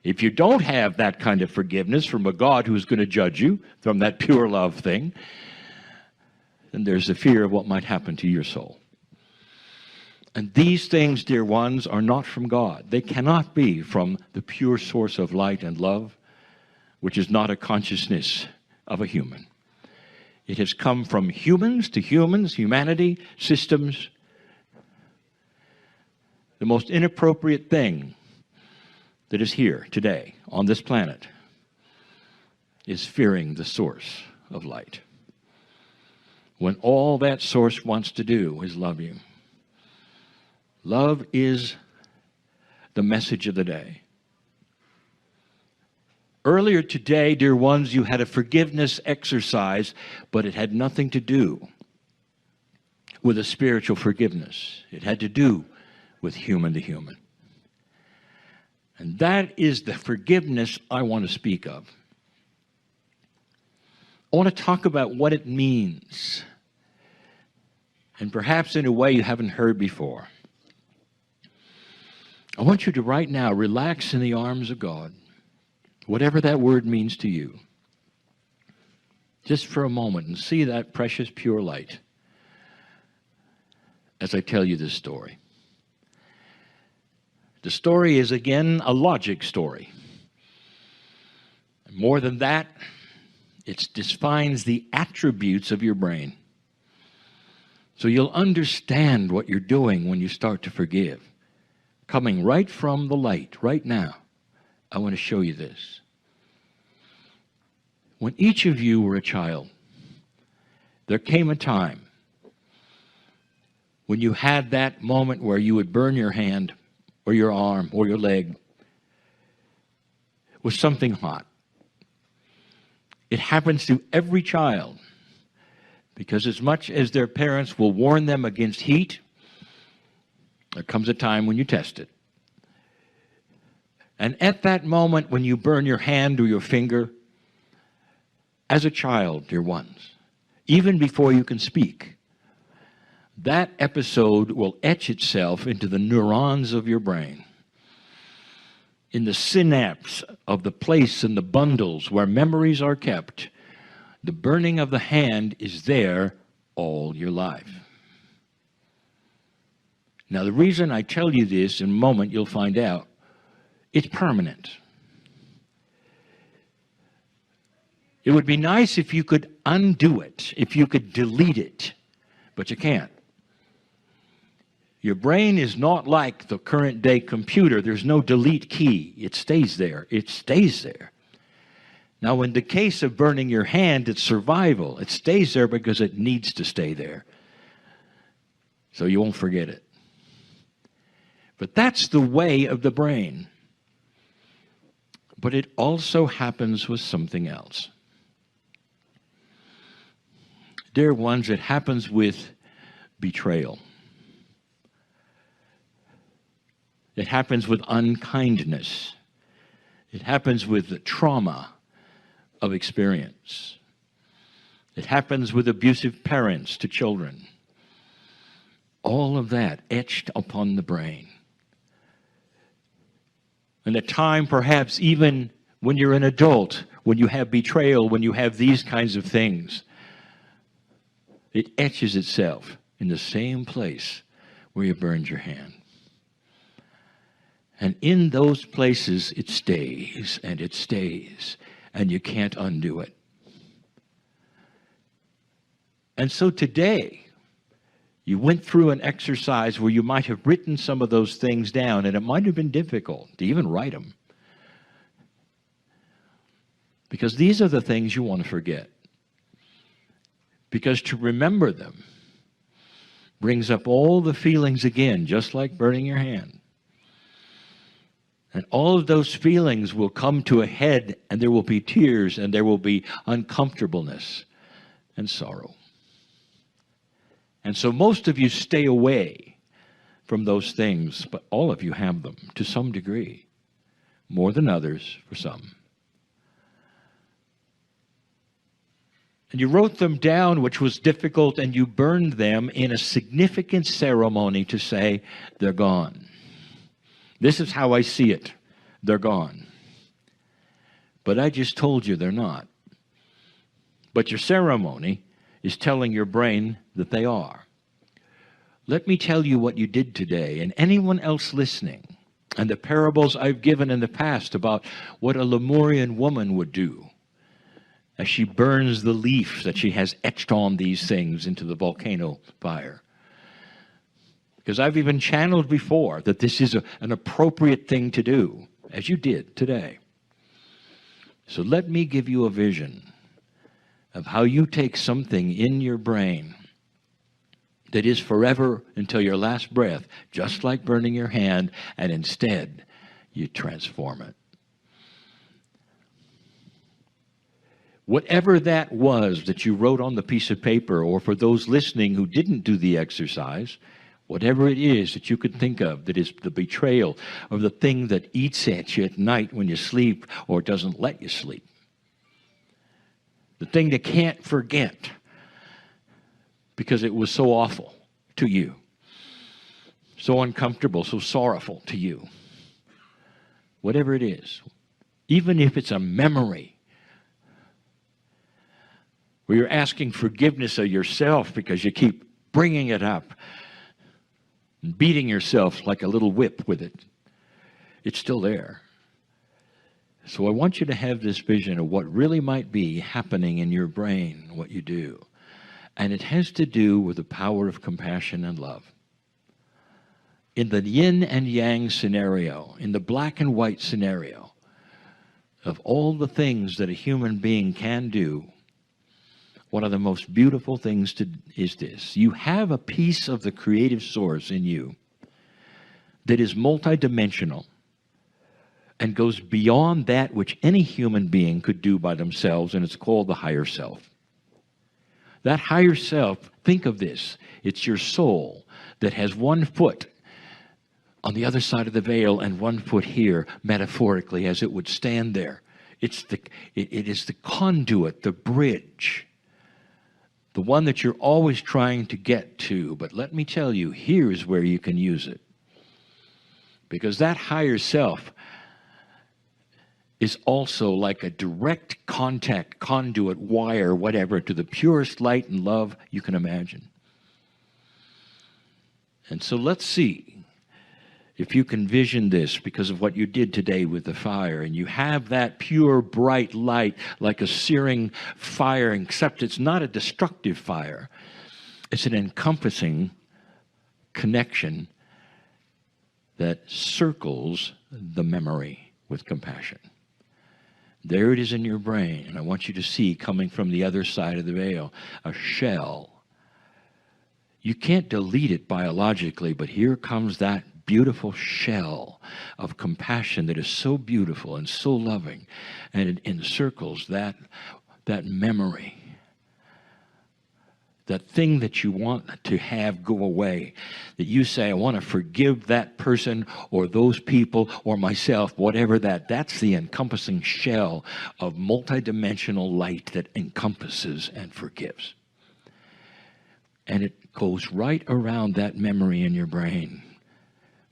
If you don't have that kind of forgiveness from a God who's going to judge you, from that pure love thing, then there's the fear of what might happen to your soul. And these things, dear ones, are not from God. They cannot be from the pure source of light and love, which is not a consciousness of a human. It has come from humans to humans, humanity, systems. The most inappropriate thing that is here today on this planet is fearing the source of light, when all that source wants to do is love you. Love is the message of the day. Earlier today, dear ones, you had a forgiveness exercise, but it had nothing to do with a spiritual forgiveness. It had to do with human to human. And that is the forgiveness I want to speak of. I want to talk about what it means, and perhaps in a way you haven't heard before. I want you to right now relax in the arms of God, whatever that word means to you, just for a moment, and see that precious pure light as I tell you this story. The story is, again, a logic story. More than that, it defines the attributes of your brain. So you'll understand what you're doing when you start to forgive. Coming right from the light, right now, I want to show you this. When each of you were a child, there came a time when you had that moment where you would burn your hand or your arm or your leg with something hot. It happens to every child, because as much as their parents will warn them against heat, there comes a time when you test it. And at that moment when you burn your hand or your finger, as a child, dear ones, even before you can speak, that episode will etch itself into the neurons of your brain, in the synapse of the place in the bundles where memories are kept. The burning of the hand is there all your life. Now, the reason I tell you this, in a moment you'll find out, it's permanent. It would be nice if you could undo it, if you could delete it, but you can't. Your brain is not like the current day computer. There's no delete key. It stays there. It stays there. Now, in the case of burning your hand, it's survival. It stays there because it needs to stay there, so you won't forget it. But that's the way of the brain. But it also happens with something else. Dear ones, it happens with betrayal. It happens with unkindness. It happens with the trauma of experience. It happens with abusive parents to children. All of that etched upon the brain. And at time, perhaps even when you're an adult, when you have betrayal, when you have these kinds of things, it etches itself in the same place where you burned your hand. And in those places, it stays, and you can't undo it. And so today, you went through an exercise where you might have written some of those things down, and it might have been difficult to even write them. Because these are the things you want to forget. Because to remember them brings up all the feelings again, just like burning your hand. And all of those feelings will come to a head, and there will be tears, and there will be uncomfortableness and sorrow. And so most of you stay away from those things, but all of you have them to some degree, more than others for some. And you wrote them down, which was difficult, and you burned them in a significant ceremony to say, they're gone. This is how I see it. They're gone. But I just told you they're not. But your ceremony is telling your brain that they are. Let me tell you what you did today, and anyone else listening, and the parables I've given in the past about what a Lemurian woman would do as she burns the leaf that she has etched on these things into the volcano fire. Because I've even channeled before that this is an appropriate thing to do, as you did today. So let me give you a vision of how you take something in your brain that is forever until your last breath, just like burning your hand, and instead you transform it. Whatever that was that you wrote on the piece of paper, or for those listening who didn't do the exercise, whatever it is that you could think of that is the betrayal of the thing that eats at you at night when you sleep or doesn't let you sleep. The thing that can't forget because it was so awful to you, so uncomfortable, so sorrowful to you. Whatever it is, even if it's a memory where you're asking forgiveness of yourself because you keep bringing it up and beating yourself like a little whip with it, it's still there. So I want you to have this vision of what really might be happening in your brain, what you do. And it has to do with the power of compassion and love. In the yin and yang scenario, in the black and white scenario, of all the things that a human being can do, one of the most beautiful things is this. You have a piece of the creative source in you that is multidimensional and goes beyond that which any human being could do by themselves, and it's called the higher self. That higher self, think of this, it's your soul that has one foot on the other side of the veil and one foot here, metaphorically, as it would stand there. It is the conduit, the bridge, the one that you're always trying to get to. But let me tell you, here's where you can use it. Because that higher self is also like a direct contact, conduit, wire, whatever, to the purest light and love you can imagine. And so let's see if you can vision this because of what you did today with the fire, and you have that pure, bright light like a searing fire, except it's not a destructive fire. It's an encompassing connection that circles the memory with compassion. There it is in your brain, and I want you to see, coming from the other side of the veil, a shell. You can't delete it biologically, but here comes that beautiful shell of compassion that is so beautiful and so loving, and it encircles that memory that thing that you want to have go away, that you say, I want to forgive that person or those people or myself, whatever that's the encompassing shell of multidimensional light that encompasses and forgives. And it goes right around that memory in your brain,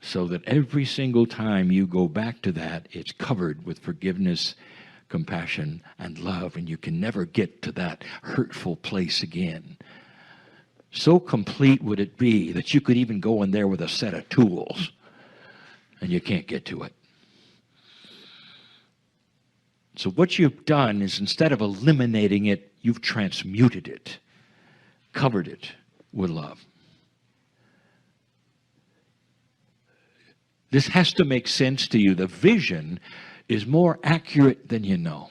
so that every single time you go back to that, it's covered with forgiveness, compassion, and love, and you can never get to that hurtful place again. So complete would it be that you could even go in there with a set of tools, and you can't get to it. So what you've done is, instead of eliminating it, you've transmuted it, covered it with love. This has to make sense to you. The vision is more accurate than you know.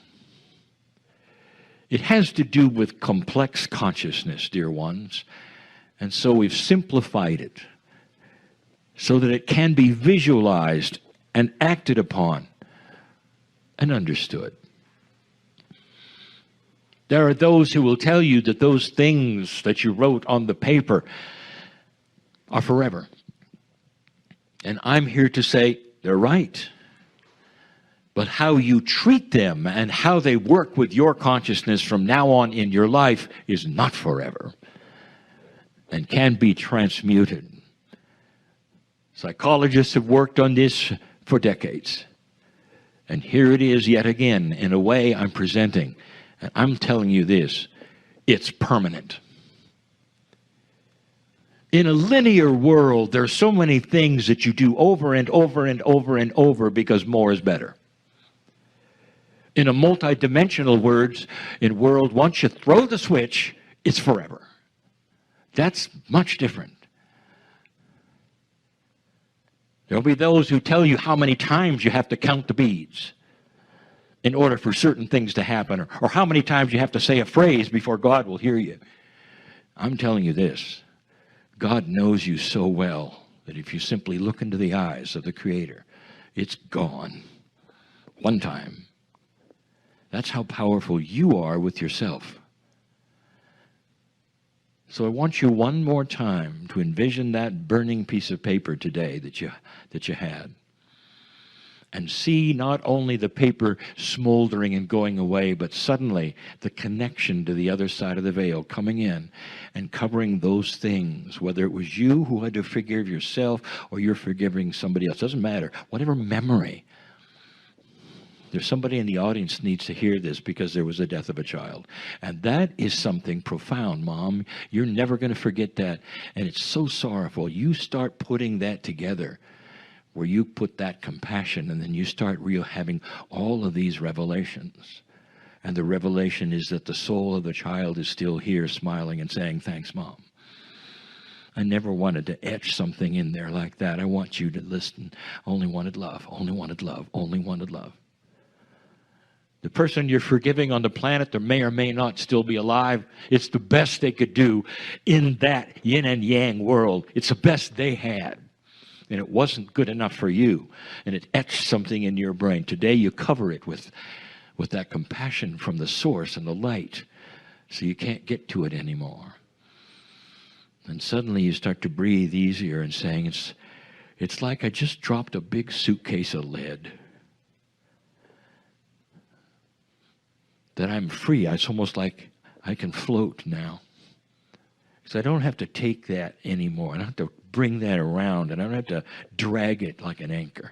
It has to do with complex consciousness, dear ones. And so we've simplified it so that it can be visualized and acted upon and understood. There are those who will tell you that those things that you wrote on the paper are forever. And I'm here to say they're right. But how you treat them and how they work with your consciousness from now on in your life is not forever and can be transmuted. Psychologists have worked on this for decades. And here it is yet again, in a way I'm presenting. And I'm telling you this, it's permanent. In a linear world, there are so many things that you do over and over and over and over because more is better. In a multidimensional world, once you throw the switch, it's forever. That's much different. There'll be those who tell you how many times you have to count the beads in order for certain things to happen, or how many times you have to say a phrase before God will hear you. I'm telling you this, God knows you so well that if you simply look into the eyes of the Creator, it's gone. One time. That's how powerful you are with yourself. So I want you one more time to envision that burning piece of paper today that you had. And see not only the paper smoldering and going away, but suddenly the connection to the other side of the veil coming in and covering those things, whether it was you who had to forgive yourself or you're forgiving somebody else. Doesn't matter. Whatever memory. There's somebody in the audience needs to hear this because there was a death of a child. And that is something profound, Mom. You're never going to forget that. And it's so sorrowful. You start putting that together, where you put that compassion, and then you start having all of these revelations. And the revelation is that the soul of the child is still here smiling and saying, thanks, Mom. I never wanted to etch something in there like that. I want you to listen. Only wanted love, only wanted love, only wanted love. The person you're forgiving on the planet, there may or may not still be alive. It's the best they could do in that yin and yang world. It's the best they had. And it wasn't good enough for you. And it etched something in your brain. Today you cover it with that compassion from the source and the light. So you can't get to it anymore. And suddenly you start to breathe easier and saying, it's like I just dropped a big suitcase of lead. That I'm free. It's almost like I can float now. So I don't have to take that anymore. I don't have to bring that around, and I don't have to drag it like an anchor,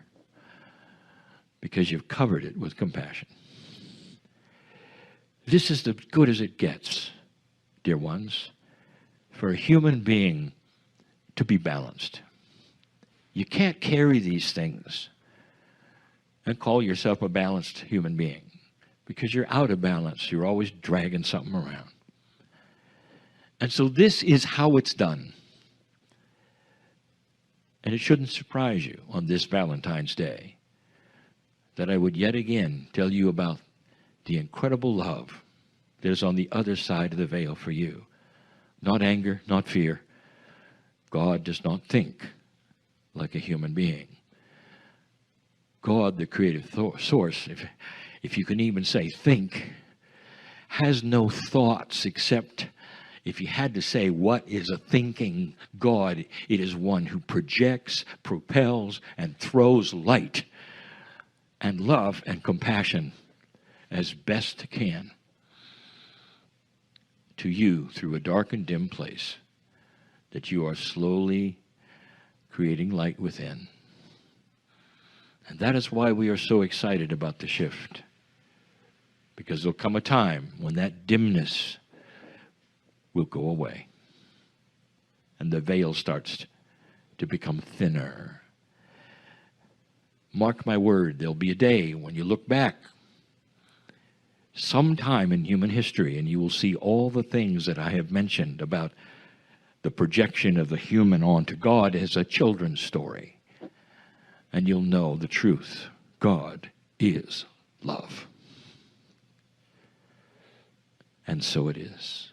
because you've covered it with compassion. This is as good as it gets, dear ones, for a human being to be balanced. You can't carry these things and call yourself a balanced human being, because you're out of balance. You're always dragging something around. And so this is how it's done. And it shouldn't surprise you on this Valentine's Day that I would yet again tell you about the incredible love that is on the other side of the veil for you. Not anger, not fear. God does not think like a human being. God, the creative source, if you can even say think, has no thoughts except If you had to say what is a thinking God, it is one who projects, propels, and throws light and love and compassion as best can to you through a dark and dim place that you are slowly creating light within. And that is why we are so excited about the shift. Because there'll come a time when that dimness will go away. And the veil starts to become thinner. Mark my word, there'll be a day when you look back sometime in human history and you will see all the things that I have mentioned about the projection of the human onto God as a children's story. And you'll know the truth. God is love. And so it is.